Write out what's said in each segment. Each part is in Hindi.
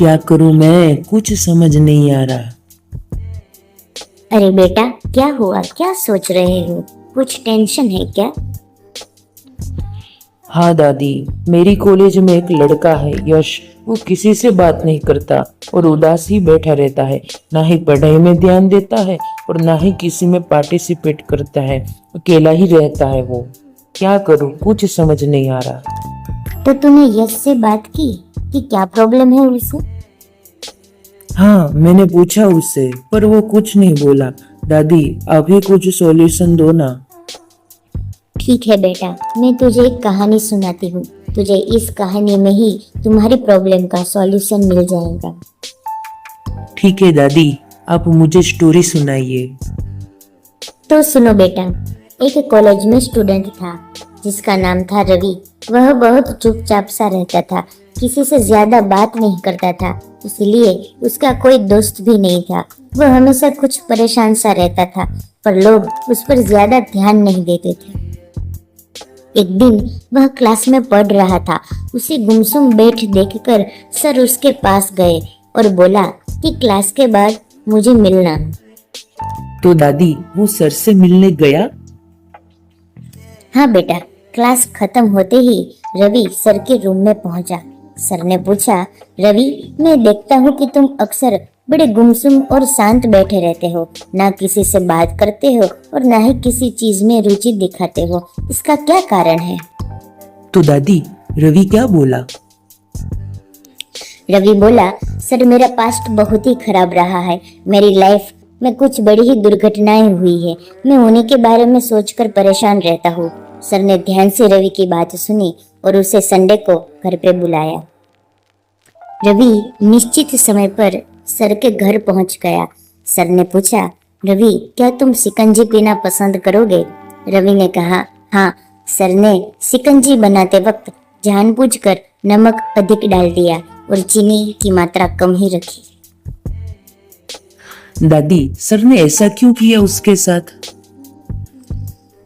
क्या करूं मैं, कुछ समझ नहीं आ रहा। अरे बेटा, क्या हुआ? क्या सोच रहे हो? कुछ टेंशन है क्या? हाँ दादी, मेरी कॉलेज में एक लड़का है यश। वो किसी से बात नहीं करता और उदास ही बैठा रहता है। ना ही पढ़ाई में ध्यान देता है और ना ही किसी में पार्टिसिपेट करता है। अकेला ही रहता है वो। क्या करूं, कुछ समझ नहीं आ रहा। तो तूने यश से बात की कि क्या प्रॉब्लम है उसे? हाँ, मैंने पूछा उससे, पर वो कुछ नहीं बोला। दादी, आप ही कुछ सॉल्यूशन दो ना। ठीक है बेटा, मैं तुझे एक कहानी सुनाती हूँ। तुझे इस कहानी में ही तुम्हारी प्रॉब्लम का सॉल्यूशन मिल जाएगा। ठीक है दादी, आप मुझे स्टोरी सुनाइए। तो सुनो बेटा, एक कॉलेज में स्टूडेंट था जिसका नाम था रवि। वह बहुत चुपचाप सा रहता था, किसी से ज्यादा बात नहीं करता था, इसलिए उसका कोई दोस्त भी नहीं था। वह हमेशा कुछ परेशान सा रहता था, पर लोग उस पर ज्यादा ध्यान नहीं देते थे। एक दिन वह क्लास में पढ़ रहा था। उसे गुमसुम बैठ देखकर सर उसके पास गए और बोला कि क्लास के बाद मुझे मिलना। तो दादी, वो सर से मिलने गया? हाँ बेटा, क्लास खत्म होते ही रवि सर के रूम में पहुंचा। सर ने पूछा, रवि, मैं देखता हूँ कि तुम अक्सर बड़े गुमसुम और शांत बैठे रहते हो, ना किसी से बात करते हो और ना ही किसी चीज में रुचि दिखाते हो। इसका क्या कारण है? तो दादी, रवि क्या बोला? रवि बोला, सर, मेरा पास्ट बहुत ही खराब रहा है। मेरी लाइफ में कुछ बड़ी ही दुर्घटनाएं हुई है। मैं उन्हीं के बारे में सोचकर परेशान रहता हूँ। सर ने ध्यान से रवि की बात सुनी और उसे संडे को घर पे बुलाया। रवि निश्चित समय पर सर के घर पहुंच गया। सर ने पूछा, रवि, क्या तुम शिकंजी पीना पसंद करोगे? रवि ने कहा, हाँ। सर ने शिकंजी बनाते वक्त जानबूझकर नमक अधिक डाल दिया और चीनी की मात्रा कम ही रखी। दादी, सर ने ऐसा क्यों किया उसके साथ?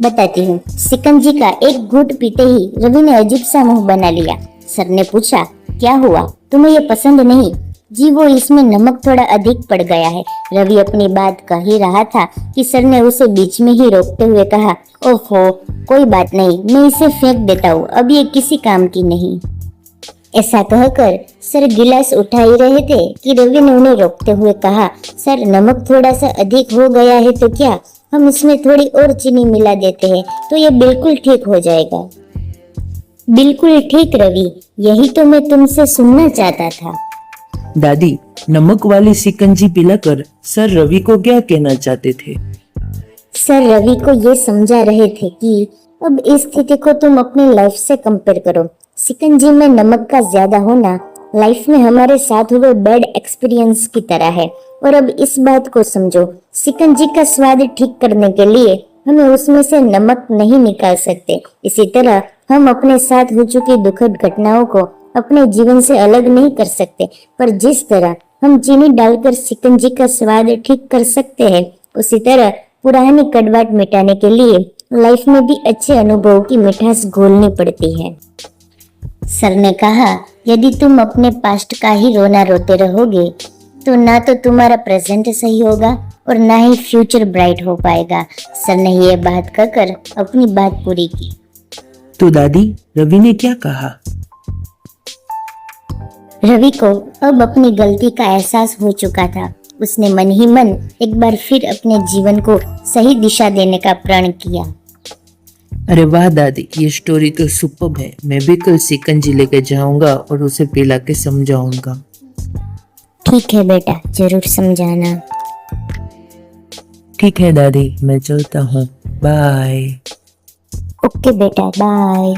बताती हूँ। शिकंजी का एक घूंट पीते ही रवि ने अजीब सा मुंह बना लिया। सर ने पूछा, क्या हुआ? तुम्हें ये पसंद नहीं? जी, वो इसमें नमक थोड़ा अधिक पड़ गया है। रवि अपनी बात कह ही रहा था कि सर ने उसे बीच में ही रोकते हुए कहा, ओहो, कोई बात नहीं, मैं इसे फेंक देता हूँ, अब ये किसी काम की नहीं। ऐसा कहकर सर गिलास उठा ही रहे थे कि रवि ने उन्हें रोकते हुए कहा, सर, नमक थोड़ा सा अधिक हो गया है तो क्या हम इसमें थोड़ी और चीनी मिला देते हैं तो ये बिल्कुल ठीक हो जाएगा। बिल्कुल ठीक रवि, यही तो मैं तुमसे सुनना चाहता था। दादी, नमक वाली शिकंजी पिलाकर सर रवि को क्या कहना चाहते थे? सर रवि को ये समझा रहे थे कि अब इस स्थिति को तुम अपनी लाइफ से कंपेयर करो। शिकंजी में नमक का ज्यादा होना लाइफ में हमारे साथ हुए बैड एक्सपीरियंस की तरह है, और अब इस बात को समझो, शिकंजी का स्वाद ठीक करने के लिए हमें उसमें से नमक नहीं निकाल सकते। इसी तरह हम अपने साथ हो चुकी दुखद घटनाओं को अपने जीवन से अलग नहीं कर सकते, पर जिस तरह हम चीनी डालकर शिकंजी का स्वाद ठीक कर सकते हैं, उसी तरह पुरानी कड़वाहट मिटाने के लिए लाइफ में भी अच्छे अनुभवों की मिठास घोलनी पड़ती है। सर ने कहा, यदि तुम अपने पास्ट का ही रोना रोते रहोगे तो ना तो तुम्हारा प्रेजेंट सही होगा और ना ही फ्यूचर ब्राइट हो पाएगा। सर ने ये बात कहकर अपनी बात पूरी की। तो दादी, रवि ने क्या कहा? रवि को अब अपनी गलती का एहसास हो चुका था। उसने मन ही मन एक बार फिर अपने जीवन को सही दिशा देने का प्रण किया। अरे वाह दादी, ये स्टोरी तो सुपर्ब है। मैं भी कल शिकंजी लेके जाऊंगा और उसे पिला के समझाऊंगा। ठीक है बेटा, जरूर समझाना। ठीक है दादी, मैं चलता हूँ। बाय। ओके बेटा, बाय।